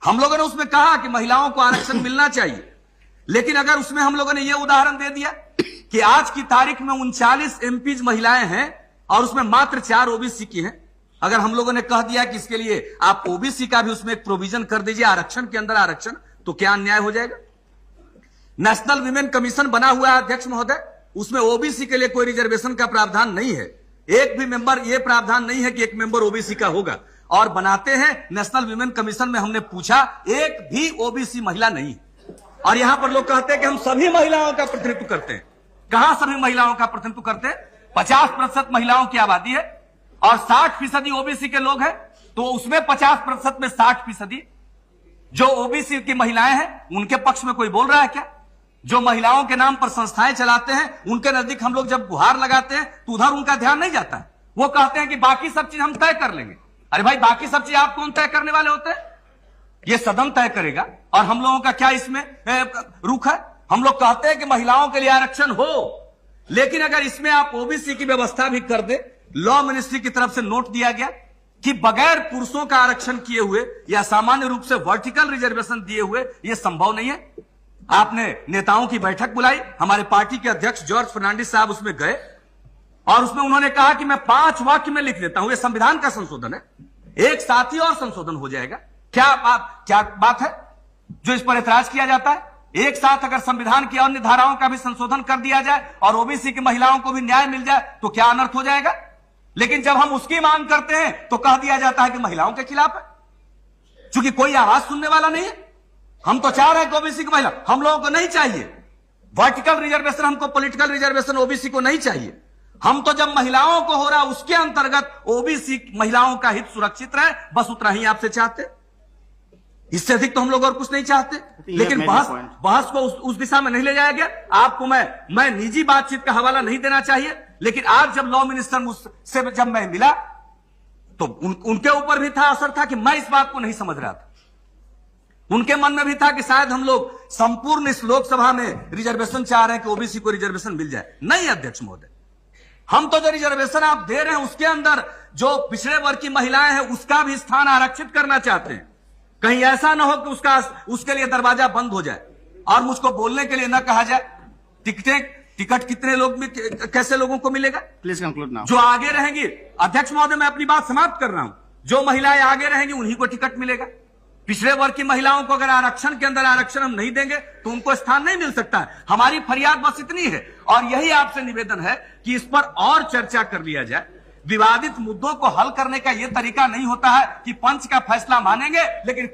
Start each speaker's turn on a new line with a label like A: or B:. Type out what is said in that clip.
A: हम लोगों ने उसमें कहा कि महिलाओं को आरक्षण मिलना चाहिए, लेकिन अगर उसमें हम लोगों ने यह उदाहरण दे दिया कि आज की तारीख में 39 एमपीज महिलाएं हैं और उसमें मात्र 4 ओबीसी की हैं, अगर हम लोगों ने कह दिया कि इसके लिए आप ओबीसी का भी उसमें एक प्रोविजन कर दीजिए, आरक्षण के अंदर आरक्षण, तो क्या अन्याय हो जाएगा? नेशनल विमेन कमीशन बना हुआ है अध्यक्ष महोदय, उसमें ओबीसी के लिए कोई रिजर्वेशन का प्रावधान नहीं है, एक भी मेंबर, यह प्रावधान नहीं है कि एक मेंबर ओबीसी का होगा। और बनाते हैं नेशनल विमेन कमीशन में, हमने पूछा, एक भी ओबीसी महिला नहीं है। और यहां पर लोग कहते हैं कि हम सभी महिलाओं का प्रतिनिधित्व करते हैं। कहां सभी महिलाओं का प्रतिनिधित्व करते हैं? 50% महिलाओं की आबादी है और 60% ओबीसी के लोग हैं, तो उसमें 50% में 60% जो ओबीसी की महिलाएं हैं, उनके पक्ष में कोई बोल रहा है क्या? जो महिलाओं के नाम पर संस्थाएं चलाते हैं, उनके नजदीक हम लोग जब गुहार लगाते हैं तो उधर उनका ध्यान नहीं जाता है। वो कहते हैं कि बाकी सब चीज हम तय कर लेंगे। अरे भाई, बाकी सब चीज आप कौन तय करने वाले होते हैं? ये सदन तय करेगा। और हम लोगों का क्या इसमें रुख है? हम लोग कहते हैं कि महिलाओं के लिए आरक्षण हो, लेकिन अगर इसमें आप ओबीसी की व्यवस्था भी कर दे, लॉ मिनिस्ट्री की तरफ से नोट दिया गया कि बगैर पुरुषों का आरक्षण किए हुए या सामान्य रूप से वर्टिकल रिजर्वेशन दिए हुए यह संभव नहीं है। आपने नेताओं की बैठक बुलाई, हमारे पार्टी के अध्यक्ष जॉर्ज फर्नांडिस साहब उसमें गए और उसमें उन्होंने कहा कि मैं 5 वाक्य में लिख देता हूं, यह संविधान का संशोधन है, एक साथ ही और संशोधन हो जाएगा। क्या बात है जो इस पर ऐतराज किया जाता है? एक साथ अगर संविधान की अन्य धाराओं का भी संशोधन कर दिया जाए और ओबीसी की महिलाओं को भी न्याय मिल जाए तो क्या अनर्थ हो जाएगा? लेकिन जब हम उसकी मांग करते हैं तो कह दिया जाता है कि महिलाओं के खिलाफ है, क्योंकि कोई आवाज सुनने वाला नहीं है। हम तो चाह रहे हैं कि ओबीसी की महिला, हम लोगों को नहीं चाहिए वर्टिकल रिजर्वेशन, हमको पॉलिटिकल रिजर्वेशन ओबीसी को नहीं चाहिए। हम तो जब महिलाओं को हो रहा उसके अंतर्गत ओबीसी महिलाओं का हित सुरक्षित रहे, बस उतना ही आपसे चाहते, इससे अधिक तो हम लोग और कुछ नहीं चाहते। लेकिन बहस को उस दिशा में नहीं ले जाया गया। आपको मैं निजी बातचीत का हवाला नहीं देना चाहिए, लेकिन आज जब लॉ मिनिस्टर मुझसे जब मैं मिला तो उनके ऊपर भी था असर था कि मैं इस बात को नहीं समझ रहा था। उनके मन में भी था कि शायद हम लोग संपूर्ण इस लोकसभा में रिजर्वेशन चाह रहे हैं कि ओबीसी को रिजर्वेशन मिल जाए। नहीं अध्यक्ष महोदय, हम तो जो रिजर्वेशन आप दे रहे हैं उसके अंदर जो पिछड़े वर्ग की महिलाएं हैं उसका भी स्थान आरक्षित करना चाहते हैं। कहीं ऐसा ना हो कि उसके लिए दरवाजा बंद हो जाए और मुझको बोलने के लिए ना कहा जाए टिकट कितने लोग में कैसे लोगों को मिलेगा?
B: Please conclude now.
A: जो आगे रहेंगी, अध्यक्ष महोदय मैं अपनी बात समाप्त कर रहा हूं, जो महिलाएं आगे रहेंगी उन्हीं को टिकट मिलेगा। पिछड़े वर्ग की महिलाओं को अगर आरक्षण के अंदर आरक्षण हम नहीं देंगे तो उनको स्थान नहीं मिल सकता है। हमारी फरियाद बस इतनी है और यही आपसे निवेदन है कि इस पर और चर्चा कर लिया जाए। विवादित मुद्दों को हल करने का यह तरीका नहीं होता है कि पंच का फैसला मानेंगे लेकिन